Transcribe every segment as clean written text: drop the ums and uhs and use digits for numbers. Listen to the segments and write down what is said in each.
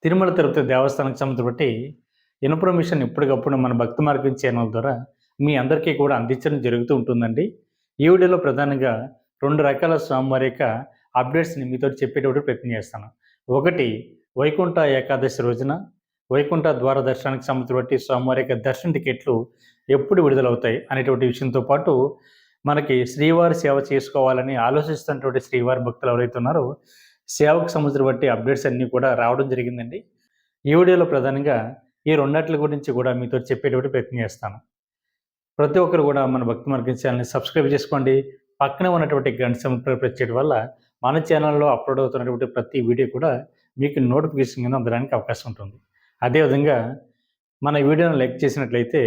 తిరుమల తిరుపతి దేవస్థానానికి సంబంధించి బట్టి ఇన్ఫర్మేషన్ ఎప్పటికప్పుడు మన భక్తి మార్గం ఛానల్ ద్వారా మీ అందరికీ కూడా అందించడం జరుగుతూ ఉంటుందండి. ఈ వీడియోలో ప్రధానంగా 2 రకాల స్వామివారి యొక్క అప్డేట్స్‌ని మీతో చెప్పేటప్పుడు ప్రయత్నం చేస్తాను. ఒకటి వైకుంఠ ఏకాదశి రోజున వైకుంఠ ద్వార దర్శనానికి సంబంధించి బట్టి స్వామివారి యొక్క దర్శన టికెట్లు ఎప్పుడు విడుదలవుతాయి అనేటువంటి విషయంతో పాటు మనకి శ్రీవారి సేవ చేసుకోవాలని ఆలోచిస్తున్నటువంటి శ్రీవారి భక్తులు ఎవరైతే ఉన్నారో సేవకు సంబంధించిన బట్టి అప్డేట్స్ అన్నీ కూడా రావడం జరిగిందండి. ఈ వీడియోలో ప్రధానంగా ఈ రెండిట్ల గురించి కూడా మీతో చెప్పేటటువంటి ప్రయత్నం చేస్తాను. ప్రతి ఒక్కరు కూడా మన భక్తి మార్గం ఛానల్ని సబ్స్క్రైబ్ చేసుకోండి. పక్కనే ఉన్నటువంటి గంట సింబల్ ప్రెస్ చేయడం వల్ల మన ఛానల్లో అప్లోడ్ అవుతున్నటువంటి ప్రతి వీడియో కూడా మీకు నోటిఫికేషన్ కింద అందడానికి అవకాశం ఉంటుంది. అదేవిధంగా మన వీడియోని లైక్ చేసినట్లయితే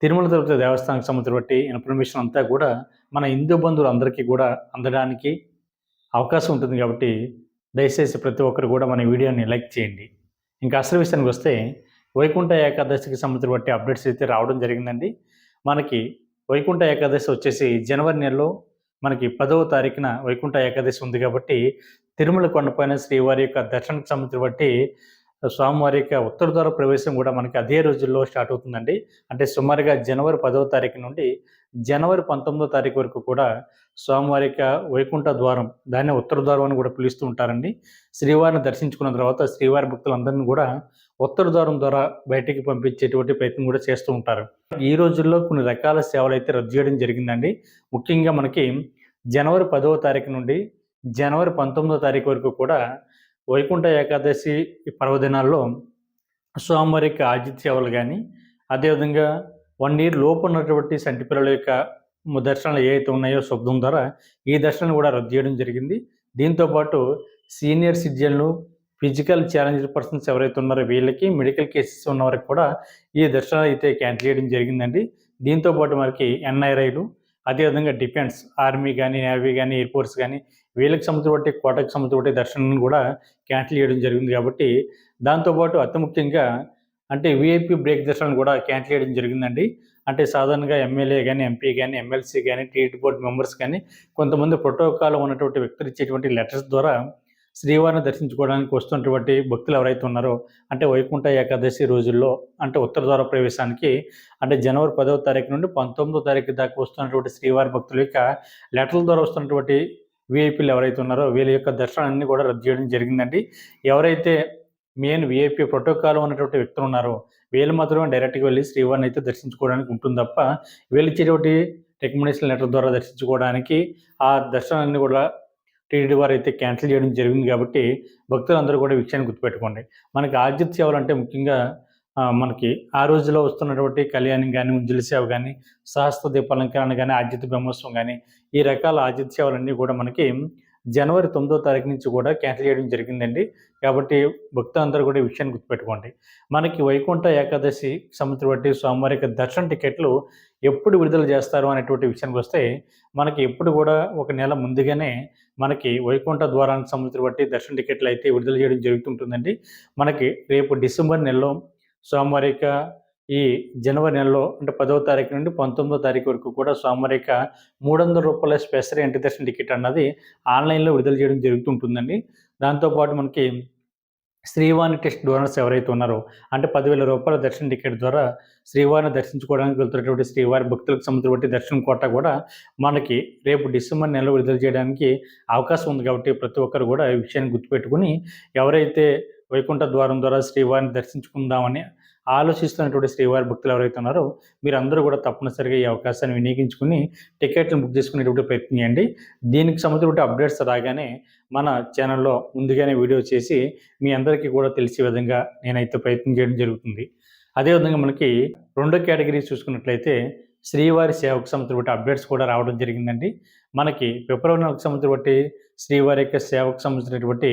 తిరుమల తిరుపతి దేవస్థానానికి సంబంధించిన బట్టి ఇన్ఫర్మేషన్ అంతా కూడా మన హిందూ బంధువులందరికీ కూడా అందడానికి అవకాశం ఉంటుంది కాబట్టి దయచేసి ప్రతి ఒక్కరు కూడా మన వీడియోని లైక్ చేయండి. ఇంకా అసలు విషయానికి వస్తే వైకుంఠ ఏకాదశికి సంబంధించిన బట్టి అప్డేట్స్ అయితే రావడం జరిగిందండి. మనకి వైకుంఠ ఏకాదశి వచ్చేసి జనవరి నెలలో మనకి 10వ తారీఖున వైకుంఠ ఏకాదశి ఉంది కాబట్టి తిరుమల కొండపైన శ్రీవారి యొక్క దర్శనానికి సంబంధించిన బట్టి స్వామివారి యొక్క ఉత్తర ద్వార ప్రవేశం కూడా మనకి అదే రోజుల్లో స్టార్ట్ అవుతుందండి. అంటే సుమారుగా జనవరి 10వ తారీఖు నుండి జనవరి 19వ తారీఖు వరకు కూడా స్వామివారి యొక్క వైకుంఠ ద్వారం, దాన్ని ఉత్తర ద్వారం అని కూడా పిలుస్తూ ఉంటారండి. శ్రీవారిని దర్శించుకున్న తర్వాత శ్రీవారి భక్తులందరినీ కూడా ఉత్తర ద్వారం ద్వారా బయటికి పంపించేటువంటి ప్రయత్నం కూడా చేస్తూ ఉంటారు. ఈ రోజుల్లో కొన్ని రకాల సేవలు అయితే రద్దు చేయడం జరిగిందండి. ముఖ్యంగా మనకి జనవరి 10వ తారీఖు నుండి జనవరి 19వ తారీఖు వరకు కూడా వైకుంఠ ఏకాదశి పర్వదినాల్లో స్వామివారి యొక్క ఆతిథ్య సేవలు కానీ, అదేవిధంగా 1 ఇయర్ లోపు ఉన్నటువంటి సంటి పిల్లల యొక్క దర్శనాలు ఏవైతే ఉన్నాయో శుభ్రం ద్వారా ఈ దర్శనం కూడా రద్దు చేయడం జరిగింది. దీంతోపాటు సీనియర్ సిటిజన్లు, ఫిజికల్ ఛాలెంజ్డ్ పర్సన్స్ ఎవరైతే ఉన్నారో వీళ్ళకి, మెడికల్ కేసెస్ ఉన్న వారికి కూడా ఈ దర్శనాలు అయితే క్యాన్సిల్ చేయడం జరిగిందండి. దీంతోపాటు మనకి ఎన్ఆర్ఐలు, అదేవిధంగా డిఫెన్స్, ఆర్మీ కానీ, నేవీ కానీ, ఎయిర్ ఫోర్స్ కానీ వీళ్ళకి సంబంధించి బట్టి కోటకు సంబంధించి బట్టి దర్శనం కూడా క్యాన్సిల్ చేయడం జరిగింది కాబట్టి దాంతోపాటు అతి ముఖ్యంగా అంటే వీఐపీ బ్రేక్ దర్శనాన్ని కూడా క్యాన్సిల్ చేయడం జరిగిందండి. అంటే సాధారణంగా ఎమ్మెల్యే కానీ, ఎంపీ కానీ, ఎమ్మెల్సీ కానీ, టీటీ బోర్డు మెంబర్స్ కానీ కొంతమంది ప్రోటోకాల్ ఉన్నటువంటి వ్యక్తులు ఇచ్చేటువంటి లెటర్స్ ద్వారా శ్రీవారిని దర్శించుకోవడానికి వస్తున్నటువంటి భక్తులు ఎవరైతే ఉన్నారో అంటే వైకుంఠ ఏకాదశి రోజుల్లో అంటే ఉత్తర ద్వార ప్రవేశానికి అంటే జనవరి 10వ తారీఖు నుండి 19వ తారీఖు దాకా వస్తున్నటువంటి శ్రీవారి భక్తుల యొక్క లెటర్ల ద్వారా వస్తున్నటువంటి వీఐపీలు ఎవరైతే ఉన్నారో వీళ్ళ యొక్క దర్శనాన్ని కూడా రద్దు చేయడం జరిగిందండి. ఎవరైతే మెయిన్ వీఐపీ ప్రోటోకాల్ ఉన్నటువంటి వ్యక్తులు ఉన్నారో వీళ్ళు మాత్రమే డైరెక్ట్గా వెళ్ళి శ్రీవారిని అయితే దర్శించుకోవడానికి ఉంటుంది తప్ప వీళ్ళు ఇచ్చేటువంటి రికమెండేషన్ లెటర్ ద్వారా దర్శించుకోవడానికి ఆ దర్శనాన్ని కూడా టీటీడీ వారు అయితే క్యాన్సిల్ చేయడం జరిగింది కాబట్టి భక్తులందరూ కూడా ఈ విషయాన్ని గుర్తుపెట్టుకోండి. మనకి ఆతిథ్య సేవలు అంటే ముఖ్యంగా మనకి ఆ రోజులో వస్తున్నటువంటి కళ్యాణం కానీ, ఉంజలి సేవ కానీ, సహస్ర దీపాలంకరణ కానీ, ఆతిథ్య బ్రహ్మోత్సవం కానీ ఈ రకాల ఆతిథ్య సేవలన్నీ కూడా మనకి జనవరి 9వ తారీఖు నుంచి కూడా క్యాన్సిల్ చేయడం జరిగిందండి. కాబట్టి భక్తులందరూ కూడా ఈ విషయాన్ని గుర్తుపెట్టుకోండి. మనకి వైకుంఠ ఏకాదశి సంబంధించిన బట్టి స్వామివారి యొక్క దర్శన టికెట్లు ఎప్పుడు విడుదల చేస్తారు అనేటువంటి విషయానికి వస్తే మనకి ఎప్పుడు కూడా ఒక నెల ముందుగానే మనకి వైకుంఠ ద్వారానికి సంబంధించిన బట్టి దర్శన టికెట్లు అయితే విడుదల చేయడం జరుగుతుంటుందండి. మనకి రేపు డిసెంబర్ నెలలో స్వామివారి యొక్క ఈ జనవరి నెలలో అంటే 10వ తారీఖు నుండి 19వ తారీఖు వరకు కూడా స్వామివారి యొక్క రూ. 300 స్పెషల్ ఎంట్రీ దర్శన టికెట్ అన్నది ఆన్లైన్లో విడుదల చేయడం జరుగుతుంటుందండి. దాంతోపాటు మనకి శ్రీవాణి టెస్ట్ డోనర్స్ ఎవరైతే ఉన్నారో అంటే రూ. 10,000 దర్శన టికెట్ ద్వారా శ్రీవారిని దర్శించుకోవడానికి వెళ్తున్నటువంటి శ్రీవారి భక్తులకు సంబంధించిన దర్శనం కోట కూడా మనకి రేపు డిసెంబర్ నెలలో విడుదల చేయడానికి అవకాశం ఉంది కాబట్టి ప్రతి ఒక్కరు కూడా ఈ విషయాన్ని గుర్తుపెట్టుకుని ఎవరైతే వైకుంఠ ద్వారం ద్వారా శ్రీవారిని దర్శించుకుందామని ఆలోచిస్తున్నటువంటి శ్రీవారి భక్తులు ఎవరైతే ఉన్నారో మీరందరూ కూడా తప్పనిసరిగా ఈ అవకాశాన్ని వినియోగించుకుని టికెట్లను బుక్ చేసుకునేటువంటి ప్రయత్నం చేయండి. దీనికి సంబంధించిన అప్డేట్స్ రాగానే మన ఛానల్లో ముందుగానే వీడియో చేసి మీ అందరికీ కూడా తెలిసే విధంగా నేనైతే ప్రయత్నం చేయడం జరుగుతుంది. అదేవిధంగా మనకి రెండో కేటగిరీ చూసుకున్నట్లయితే శ్రీవారి సేవకు సంబంధించిన అప్డేట్స్ కూడా రావడం జరిగిందండి. మనకి ఫిబ్రవరి నెలకు సంబంధించిన శ్రీవారి యొక్క సేవకు సంబంధించినటువంటి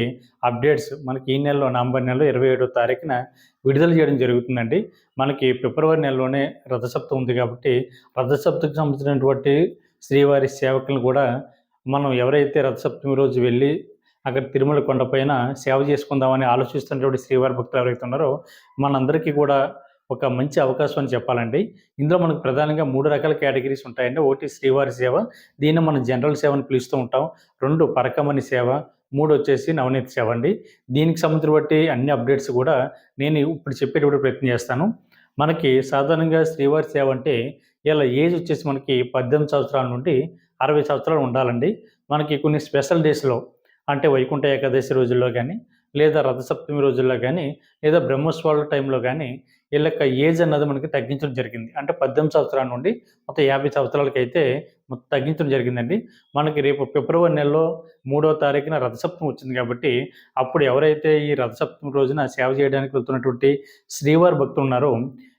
అప్డేట్స్ మనకి ఈ నెలలో నవంబర్ నెలలో 27వ తారీఖున విడుదల చేయడం జరుగుతుందండి. మనకి ఫిబ్రవరి నెలలోనే రథసప్తమి ఉంది కాబట్టి రథసప్తమికి సంబంధించినటువంటి శ్రీవారి సేవకులను కూడా మనం ఎవరైతే రథసప్తమి రోజు వెళ్ళి అక్కడ తిరుమల కొండపైన సేవ చేసుకుందామని ఆలోచిస్తున్నటువంటి శ్రీవారి భక్తులు ఎవరైతే ఉన్నారో మనందరికీ కూడా ఒక మంచి అవకాశం అని చెప్పాలండి. ఇందులో మనకు ప్రధానంగా 3 రకాల కేటగిరీస్ ఉంటాయండి. ఒకటి శ్రీవారి సేవ, దీన్ని మనం జనరల్ సేవ అని పిలుస్తూ ఉంటాం. 2 పరకమణి సేవ, 3 వచ్చేసి నవనీత సేవ అండి. దీనికి సంబంధించిన బట్టి అన్ని అప్డేట్స్ కూడా నేను ఇప్పుడు చెప్పేటప్పుడు ప్రయత్నం చేస్తాను. మనకి సాధారణంగా శ్రీవారి సేవ అంటే ఇలా ఏజ్ వచ్చేసి మనకి 18 సంవత్సరాల నుండి 60 సంవత్సరాలు ఉండాలండి. మనకి కొన్ని స్పెషల్ డేస్‌లో అంటే వైకుంఠ ఏకాదశి రోజుల్లో గానీ, లేదా రథసప్తమి రోజుల్లో గానీ, లేదా బ్రహ్మోత్సవాల టైంలో గానీ వీళ్ళ యొక్క ఏజ్ అన్నది మనకి తగ్గించడం జరిగింది. అంటే 18 సంవత్సరాల నుండి మొత్తం 50 సంవత్సరాలకైతే తగ్గించడం జరిగిందండి. మనకి రేపు ఫిబ్రవరి నెలలో 3వ తారీఖున రథసప్తమి వచ్చింది కాబట్టి, అప్పుడు ఎవరైతే ఈ రథసప్తమి రోజున సేవ చేయడానికి వెళ్తున్నటువంటి శ్రీవారి భక్తులున్నారో,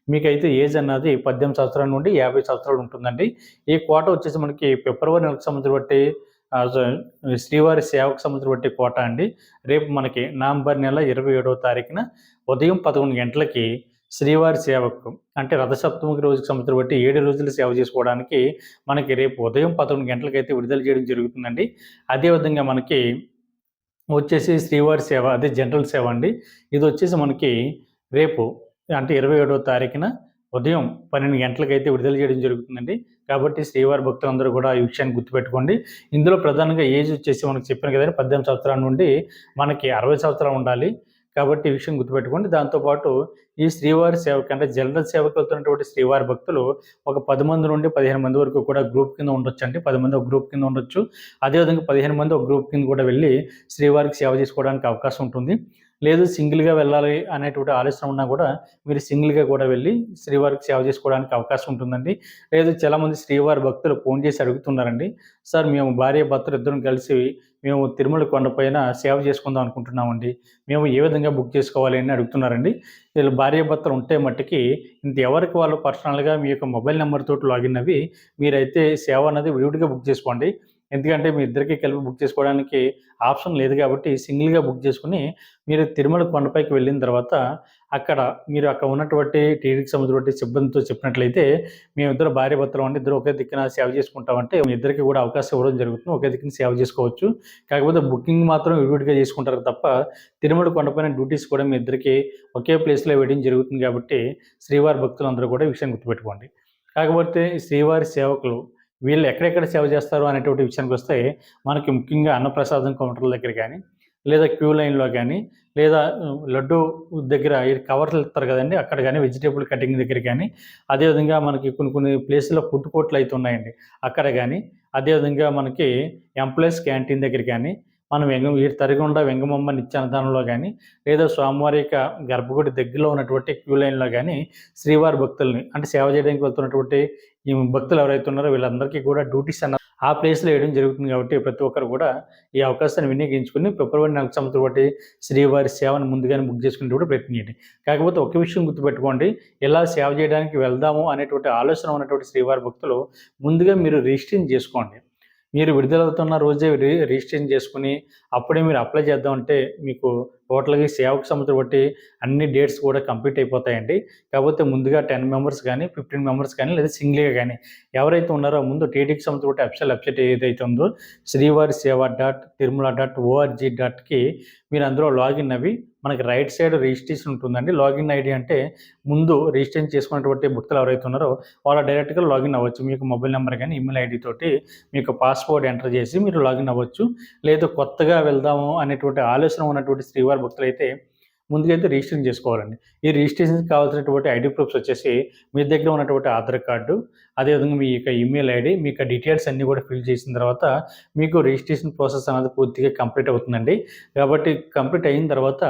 మీకైతే ఏజ్ అన్నది 18 సంవత్సరాల నుండి 50 సంవత్సరాలు ఉంటుందండి. ఈ కోట వచ్చేసి మనకి ఫిబ్రవరి నెలకు సంబంధించి బట్టి శ్రీవారి సేవకు సంబంధించి బట్టి కోట అండి. రేపు మనకి నవంబర్ నెల 27వ తారీఖున ఉదయం 11 గంటలకి శ్రీవారి సేవకు అంటే రథసప్తమికి రోజుకి సంబంధించి బట్టి 7 రోజులు సేవ చేసుకోవడానికి మనకి రేపు ఉదయం 11 గంటలకైతే విడుదల చేయడం జరుగుతుందండి. అదేవిధంగా మనకి వచ్చేసి శ్రీవారి సేవ అదే జనరల్ సేవ అండి. ఇది వచ్చేసి మనకి రేపు అంటే 27వ తారీఖున ఉదయం 12 గంటలకైతే విడుదల చేయడం జరుగుతుందండి. కాబట్టి శ్రీవారి భక్తులందరూ కూడా ఈ విషయాన్ని గుర్తుపెట్టుకోండి. ఇందులో ప్రధానంగా ఏజ్ వచ్చేసి మనకు చెప్పాను కదండీ 18 సంవత్సరాల నుండి మనకి 60 సంవత్సరాలు ఉండాలి. కాబట్టి ఈ విషయం గుర్తుపెట్టుకోండి. దాంతోపాటు ఈ శ్రీవారి సేవకి అంటే జనరల్ సేవకి వెళ్తున్నటువంటి శ్రీవారి భక్తులు ఒక 10 మంది నుండి 15 మంది వరకు కూడా గ్రూప్ కింద ఉండొచ్చండి. 10 మంది ఒక గ్రూప్ కింద ఉండొచ్చు. అదేవిధంగా 15 మంది ఒక గ్రూప్ కింద కూడా వెళ్ళి శ్రీవారికి సేవ చేసుకోవడానికి అవకాశం ఉంటుంది. లేదు సింగిల్‌గా వెళ్ళాలి అనేటువంటి ఆలోచన ఉన్నా కూడా మీరు సింగిల్‌గా కూడా వెళ్ళి శ్రీవారికి సేవ చేసుకోవడానికి అవకాశం ఉంటుందండి. లేదు చాలామంది శ్రీవారి భక్తులు ఫోన్ చేసి అడుగుతున్నారండి. సార్ మేము భార్యాభర్తలు ఇద్దరం కలిసి మేము తిరుమల కొండపైన సేవ చేసుకుందాం అనుకుంటున్నామండి. మేము ఏ విధంగా బుక్ చేసుకోవాలి అని అడుగుతున్నారండి. వీళ్ళు భార్యాభర్తలు ఉంటే మట్టికి ఎవరికి వాళ్ళు పర్సనల్‌గా మీ యొక్క మొబైల్ నంబర్ తోటి లాగిన్ అవ్వి మీరైతే సేవ అన్నది విడివిడిగా బుక్ చేసుకోండి. ఎందుకంటే మీ ఇద్దరికీ కలిపి బుక్ చేసుకోవడానికి ఆప్షన్ లేదు కాబట్టి సింగిల్‌గా బుక్ చేసుకొని మీరు తిరుమల కొండపైకి వెళ్ళిన తర్వాత అక్కడ ఉన్నటువంటి టీటీడీకి సంబంధించినటువంటి సిబ్బందితో చెప్పినట్లయితే మేమిద్దరు భార్యాభర్తలం అండి. ఇద్దరు ఒకే దిక్కున సేవ చేసుకుంటామంటే మీ ఇద్దరికీ కూడా అవకాశం ఇవ్వడం జరుగుతుంది. ఒకే దిక్కున సేవ చేసుకోవచ్చు. కాకపోతే బుకింగ్ మాత్రం విడివిడిగా చేసుకుంటారు తప్ప తిరుమల కొండపైన డ్యూటీస్ కూడా మీ ఇద్దరికీ ఒకే ప్లేస్‌లో వేయడం జరుగుతుంది కాబట్టి శ్రీవారి భక్తులందరూ కూడా ఈ విషయాన్ని గుర్తుపెట్టుకోండి. కాకపోతే శ్రీవారి సేవకులు వీళ్ళు ఎక్కడెక్కడ సేవ చేస్తారు అనేటువంటి విషయానికొస్తే మనకి ముఖ్యంగా అన్నప్రసాదం కౌంటర్ల దగ్గర గానీ, లేదా క్యూ లైన్‌లో గానీ, లేదా లడ్డూ దగ్గర ఈ కవర్లు ఇస్తారు కదండీ! అక్కడ గానీ, వెజిటబుల్ కటింగ్ దగ్గర గానీ, అదేవిధంగా మనకి కొన్ని కొన్ని ప్లేసుల్లో ఫుడ్ కోర్ట్‌లు అయితే ఉన్నాయండి. అక్కడ గానీ, అదేవిధంగా మనకి ఎంప్లాయీస్ క్యాంటీన్ దగ్గర గానీ, మనం ఈ తరిగొండ వెంగమాంబ నిత్యాన్నదానంలో గానీ, లేదా స్వామివారి యొక్క గర్భగుడి దగ్గరలో ఉన్నటువంటి క్యూ లైన్‌లో గానీ, శ్రీవారి భక్తుల్ని అంటే సేవ చేయడానికి వెళ్తున్నటువంటి ఈ భక్తులు ఎవరైతే ఉన్నారో వీళ్ళందరికీ కూడా డ్యూటీస్ ఆ ప్లేస్‌లో వేయడం జరుగుతుంది కాబట్టి ప్రతి ఒక్కరు కూడా ఈ అవకాశాన్ని వినియోగించుకొని ఫిబ్రవరి నెలకు సంబంధించిన బట్టి శ్రీవారి సేవను ముందుగానే బుక్ చేసుకునేటప్పుడు ప్రయత్నం చేయండి. కాకపోతే ఒక విషయం గుర్తుపెట్టుకోండి. ఇలా సేవ చేయడానికి వెళ్దాము అనేటువంటి ఆలోచన ఉన్నటువంటి శ్రీవారి భక్తులు ముందుగా మీరు రిజిస్ట్రేషన్ చేసుకోండి. మీరు విడుదలవుతున్న రోజే రిజిస్ట్రేషన్ చేసుకొని అప్పుడే మీరు అప్లై చేద్దామంటే మీకు టోటల్‌గా సేవకు సంబంధించి బట్టి అన్ని డేట్స్ కూడా కంప్లీట్ అయిపోతాయండి. కాకపోతే ముందుగా 10 మెంబర్స్ కానీ, 15 మెంబర్స్ కానీ లేదా సింగిల్‌గా కానీ ఎవరైతే ఉన్నారో ముందు టీటీడీకి సంబంధించి బట్టి అఫీషియల్ వెబ్‌సైట్ ఏదైతే ఉందో శ్రీవారి సేవ .తిరుమల.org.కి మీరు అందులో లాగిన్ అవ్వి మనకి రైట్ సైడ్ రిజిస్ట్రేషన్ ఉంటుందండి. లాగిన్ ఐడీ అంటే ముందు రిజిస్ట్రేషన్ చేసుకున్నటువంటి భక్తులు ఎవరైతే ఉన్నారో వాళ్ళు డైరెక్ట్‌గా లాగిన్ అవ్వచ్చు. మీకు మొబైల్ నంబర్ గానీ, ఈమెయిల్ ఐడీ తోటి మీకు పాస్‌వర్డ్ ఎంటర్ చేసి మీరు లాగిన్ అవ్వచ్చు. లేదు కొత్తగా వెళ్దాము అనేటువంటి ఆలోచన ఉన్నటువంటి శ్రీవారి భక్తులైతే ముందుగైతే రిజిస్ట్రేషన్ చేసుకోవాలండి. ఈ రిజిస్ట్రేషన్‌కి కావాల్సినటువంటి ఐడీ ప్రూఫ్స్ వచ్చేసి మీ దగ్గర ఉన్నటువంటి ఆధార్ కార్డు, అదేవిధంగా మీ యొక్క ఈమెయిల్ ఐడీ, మీ యొక్క డీటెయిల్స్ అన్నీ కూడా ఫిల్ చేసిన తర్వాత మీకు రిజిస్ట్రేషన్ ప్రాసెస్ అనేది పూర్తిగా కంప్లీట్ అవుతుందండి. కాబట్టి కంప్లీట్ అయిన తర్వాత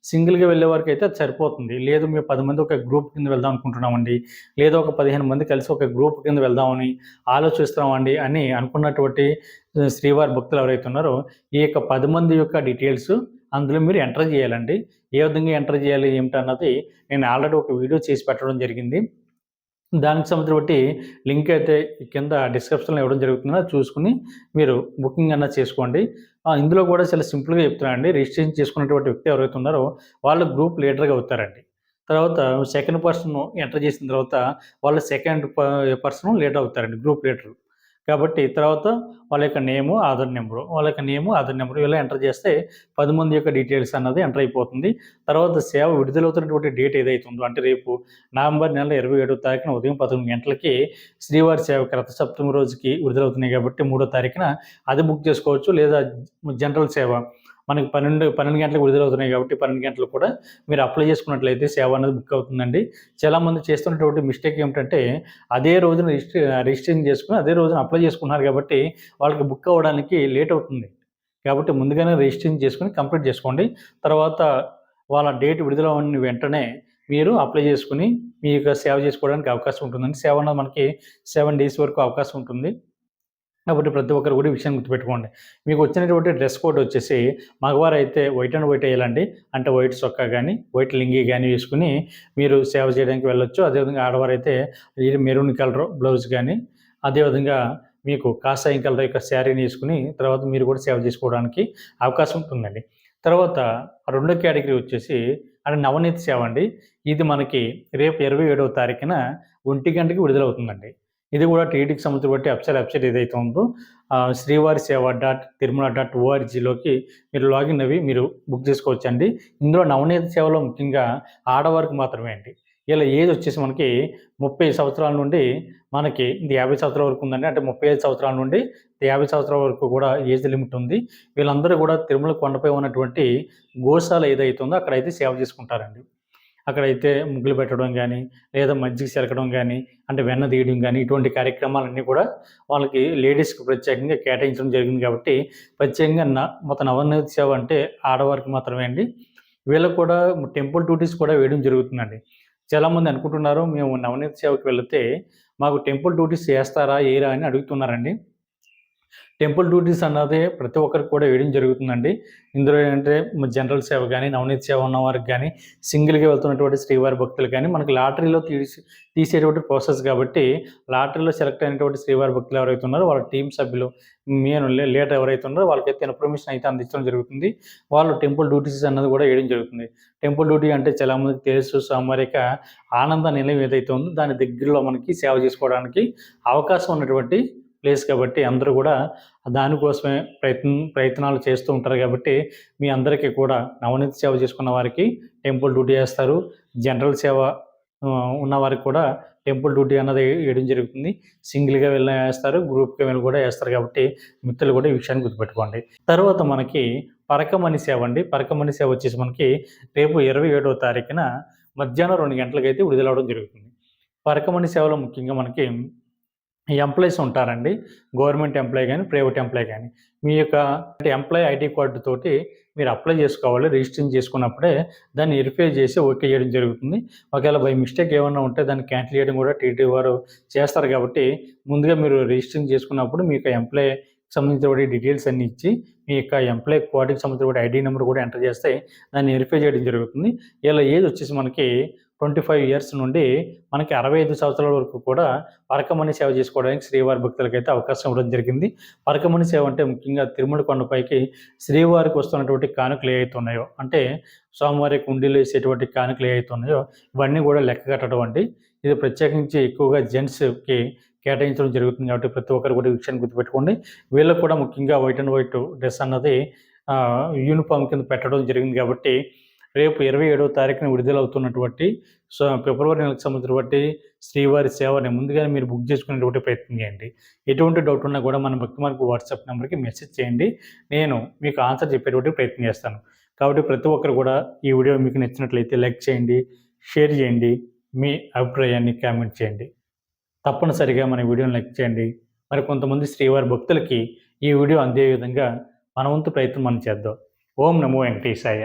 సింగిల్‌గా వెళ్ళే వారికైతే అది సరిపోతుంది. లేదు మేము 10 మంది ఒక గ్రూప్ కింద వెళ్దాం అనుకుంటున్నామండి. లేదా ఒక 15 మంది కలిసి ఒక గ్రూప్ కింద వెళ్దామని ఆలోచిస్తున్నామండి అని అనుకున్నటువంటి శ్రీవారి భక్తులు ఎవరైతే ఉన్నారో ఈ యొక్క 10 మంది యొక్క డీటెయిల్స్ అందులో మీరు ఎంటర్ చేయాలండి. ఏ విధంగా ఎంటర్ చేయాలి ఏమిటన్నది నేను ఆల్రెడీ ఒక వీడియో చేసి పెట్టడం జరిగింది. దానికి సంబంధించి బట్టి లింక్ అయితే కింద డిస్క్రిప్షన్‌లో ఇవ్వడం జరుగుతుంది. అది చూసుకొని మీరు బుకింగ్ అన్నది చేసుకోండి. ఇందులో కూడా చాలా సింపుల్‌గా చెప్తున్నానండి. రిజిస్ట్రేషన్ చేసుకున్నటువంటి వ్యక్తి ఎవరైతే ఉన్నారో వాళ్ళు గ్రూప్ లీడర్‌గా అవుతారండి. తర్వాత సెకండ్ పర్సన్ ఎంటర్ చేసిన తర్వాత వాళ్ళు సెకండ్ పర్సన్ లీడర్ అవుతారండి. Group leader. కాబట్టి తర్వాత వాళ్ళ యొక్క ఆధార్ నెంబరు ఇలా ఎంటర్ చేస్తే 10 మంది యొక్క డీటెయిల్స్ అన్నది ఎంటర్ అయిపోతుంది. తర్వాత సేవ విడుదలవుతున్నటువంటి డేట్ ఏదైతే ఉందో అంటే రేపు నవంబర్ నెల 27వ తారీఖున ఉదయం 11 గంటలకి శ్రీవారి సేవకి రథసప్తమి రోజుకి విడుదలవుతున్నాయి కాబట్టి 3వ తారీఖున అది బుక్ చేసుకోవచ్చు. లేదా జనరల్ సేవ మనకి 12 గంటలకు విడుదలవుతున్నాయి కాబట్టి 12 గంటలకు కూడా మీరు అప్లై చేసుకున్నట్లయితే సేవ అనేది బుక్ అవుతుందండి. చాలామంది చేస్తున్నటువంటి మిస్టేక్ ఏమిటంటే అదే రోజున రిజిస్ట్రేషన్ చేసుకొని అదే రోజున అప్లై చేసుకున్నారు కాబట్టి వాళ్ళకి బుక్ అవ్వడానికి లేట్ అవుతుంది. కాబట్టి ముందుగానే రిజిస్ట్రేషన్ చేసుకొని కంప్లీట్ చేసుకోండి. తర్వాత వాళ్ళ డేట్ విడుదలవ్వని వెంటనే మీరు అప్లై చేసుకొని మీ యొక్క సేవ చేసుకోవడానికి అవకాశం ఉంటుందండి. సేవ అన్నది మనకి 7 డేస్ వరకు అవకాశం ఉంటుంది. కాబట్టి ప్రతి ఒక్కరు కూడా ఈ విషయాన్ని గుర్తుపెట్టుకోండి. మీకు వచ్చినటువంటి డ్రెస్ కోడ్ వచ్చేసి మగవారైతే వైట్ అండ్ వైట్ ఎయాలండి. అంటే వైట్ చొక్కా గానీ, వైట్ లుంగీ గానీ వేసుకొని మీరు సేవ చేయడానికి వెళ్ళొచ్చు. అదేవిధంగా ఆడవారైతే మెరూన్ కలర్ బ్లౌజ్ గానీ, అదేవిధంగా మీకు కాషాయం కలర్ యొక్క శారీని వేసుకొని తర్వాత మీరు కూడా సేవ చేసుకోవడానికి అవకాశం ఉంటుందండి. తర్వాత రెండో కేటగిరీ వచ్చేసి అంటే నవనీత సేవ అండి. ఇది మనకి రేపు 27వ తారీఖున 1 గంటకి విడుదలవుతుందండి. ఇది కూడా టీటీడీకి సంబంధించి బట్టి వెబ్సైట్ ఏదైతే ఉందో శ్రీవారి సేవ .తిరుమల.orgలోకి మీరు లాగిన్ అవి మీరు బుక్ చేసుకోవచ్చండి. ఇందులో నవనీత సేవలో ముఖ్యంగా ఆడవారికి మాత్రమే అండి. ఇలా ఏజ్ వచ్చేసి మనకి 30 సంవత్సరాల నుండి మనకి ఇది 50 సంవత్సరాల వరకు ఉందండి. అంటే 35 సంవత్సరాల నుండి 50 సంవత్సరాల వరకు కూడా ఏజ్ లిమిట్ ఉంది. వీళ్ళందరూ కూడా తిరుమల కొండపై ఉన్నటువంటి గోశాల ఏదైతే ఉందో అక్కడైతే సేవ చేసుకుంటారండి. అక్కడైతే ముగ్గులు పెట్టడం గానీ, లేదా మజ్జిగ చిలకడం గానీ, అంటే వెన్న తీయడం గానీ, ఇటువంటి కార్యక్రమాలన్నీ కూడా వాళ్ళకి లేడీస్‌కి ప్రత్యేకంగా కేటాయించడం జరిగింది కాబట్టి, ప్రత్యేకంగా మొత్తం నవనీత సేవ అంటే ఆడవారికి మాత్రమే అండి. వీళ్ళకి కూడా టెంపుల్ డ్యూటీస్ కూడా వేయడం జరుగుతుందండి. చాలామంది అనుకుంటున్నారు, మేము నవనీత సేవకి వెళితే మాకు టెంపుల్ డ్యూటీస్ చేస్తారా? ఎయరా? అని అడుగుతున్నారండి. టెంపుల్ డ్యూటీస్ అన్నది ప్రతి ఒక్కరికి కూడా వేయడం జరుగుతుందండి. ఇందులో ఏంటంటే జనరల్ సేవ గానీ, నవనీత సేవ ఉన్న వారికి గానీ, సింగిల్‌గా వెళ్తున్నటువంటి శ్రీవారి భక్తులు కానీ మనకి లాటరీలో తీసేటువంటి ప్రాసెస్ కాబట్టి లాటరీలో సెలెక్ట్ అయినటువంటి శ్రీవారి భక్తులు ఎవరైతే ఉన్నారో వాళ్ళ టీమ్ సభ్యులు లీడర్ ఎవరైతే ఉన్నారో వాళ్ళకైతే ఇన్ఫర్మేషన్ అయితే అందించడం జరుగుతుంది. వాళ్ళు టెంపుల్ డ్యూటీస్ అన్నది కూడా వేయడం జరుగుతుంది. టెంపుల్ డ్యూటీ అంటే చాలామందికి తెలుసు, స్వామివారి ఆనంద నిలయం ఏదైతే ఉందో దాని దగ్గరలో మనకి సేవ చేసుకోవడానికి అవకాశం ఉన్నటువంటి ప్లేస్ కాబట్టి అందరూ కూడా దానికోసమే ప్రయత్నాలు చేస్తూ ఉంటారు కాబట్టి మీ అందరికీ కూడా నవనీత సేవ చేసుకున్న వారికి టెంపుల్ డ్యూటీ వేస్తారు. జనరల్ సేవ ఉన్నవారికి కూడా టెంపుల్ డ్యూటీ అన్నది వేయడం జరుగుతుంది. సింగిల్‌గా వెళ్ళినా వేస్తారు, గ్రూప్‌గా వెళ్ళి కూడా వేస్తారు కాబట్టి మిత్రులు కూడా ఈ విషయాన్ని గుర్తుపెట్టుకోండి. తర్వాత మనకి పరకమణి సేవ అండి. పరకమణి సేవ వచ్చేసి మనకి రేపు 27వ తారీఖున మధ్యాహ్నం 2 గంటలకైతే విడుదలవ్వడం జరుగుతుంది. పరకమణి సేవలో ముఖ్యంగా మనకి ఎంప్లాయీస్ ఉంటారండి. గవర్నమెంట్ ఎంప్లాయీ గానీ, ప్రైవేట్ ఎంప్లాయీ గానీ. మీ యొక్క ఎంప్లాయీ ఐడీ కార్డు తోటి మీరు అప్లై చేసుకోవాలి. రిజిస్ట్రేషన్ చేసుకున్నప్పుడే దాన్ని వెరిఫై చేసి ఓకే చేయడం జరుగుతుంది. ఒకవేళ బై మిస్టేక్ ఏమన్నా ఉంటే దాన్ని క్యాన్సిల్ చేయడం కూడా టీటీడీ వారు చేస్తారు కాబట్టి ముందుగా మీరు రిజిస్ట్రేషన్ చేసుకున్నప్పుడు మీ యొక్క ఎంప్లాయీ సంబంధించిన డీటెయిల్స్ అన్నీ ఇచ్చి మీ యొక్క ఎంప్లాయీ కార్డుకి సంబంధించిన ఐడీ నెంబర్ కూడా ఎంటర్ చేస్తే దాన్ని వెరిఫై చేయడం జరుగుతుంది. ఇలా ఏజ్ వచ్చేసి మనకి 25 ఇయర్స్ నుండి మనకి 65 సంవత్సరాల వరకు కూడా పరకమణి సేవ చేసుకోవడానికి శ్రీవారి భక్తులకైతే అవకాశం ఇవ్వడం జరిగింది. పరకమణి సేవ అంటే ముఖ్యంగా తిరుమల కొండపైకి శ్రీవారికి వస్తున్నటువంటి కానుకలు ఏవైతే ఉన్నాయో, అంటే స్వామివారికి హుండీలో వేసేటువంటి కానుకలు ఏవైతే ఉన్నాయో ఇవన్నీ కూడా లెక్క కట్టడం అండి. ఇది ప్రత్యేకించి ఎక్కువగా జెంట్స్‌కి కేటాయించడం జరుగుతుంది కాబట్టి ప్రతి ఒక్కరు కూడా ఈ విషయాన్ని గుర్తుపెట్టుకోండి. వీళ్ళకి కూడా ముఖ్యంగా వైట్ అండ్ వైట్ డ్రెస్ అన్నది యూనిఫామ్ కింద పెట్టడం జరిగింది కాబట్టి రేపు 27వ తారీఖున విడుదలవుతున్నటువంటి ఫిబ్రవరి నెలకు సంబంధించినటువంటి శ్రీవారి సేవని ముందుగానే మీరు బుక్ చేసుకునేటువంటి ప్రయత్నం చేయండి. ఎటువంటి డౌట్ ఉన్నా కూడా మన భక్తి మార్గం వాట్సాప్ నెంబర్‌కి మెసేజ్ చేయండి. నేను మీకు ఆన్సర్ చెప్పేటువంటి ప్రయత్నం చేస్తాను. కాబట్టి ప్రతి ఒక్కరు కూడా ఈ వీడియో మీకు నచ్చినట్లయితే లైక్ చేయండి, షేర్ చేయండి, మీ అభిప్రాయాన్ని కామెంట్ చేయండి. తప్పనిసరిగా మన వీడియోని లైక్ చేయండి. మరి కొంతమంది శ్రీవారి భక్తులకి ఈ వీడియో అందే విధంగా మన వంతు ప్రయత్నం మనం చేద్దాం. ఓం నమో వెంకటేశాయ.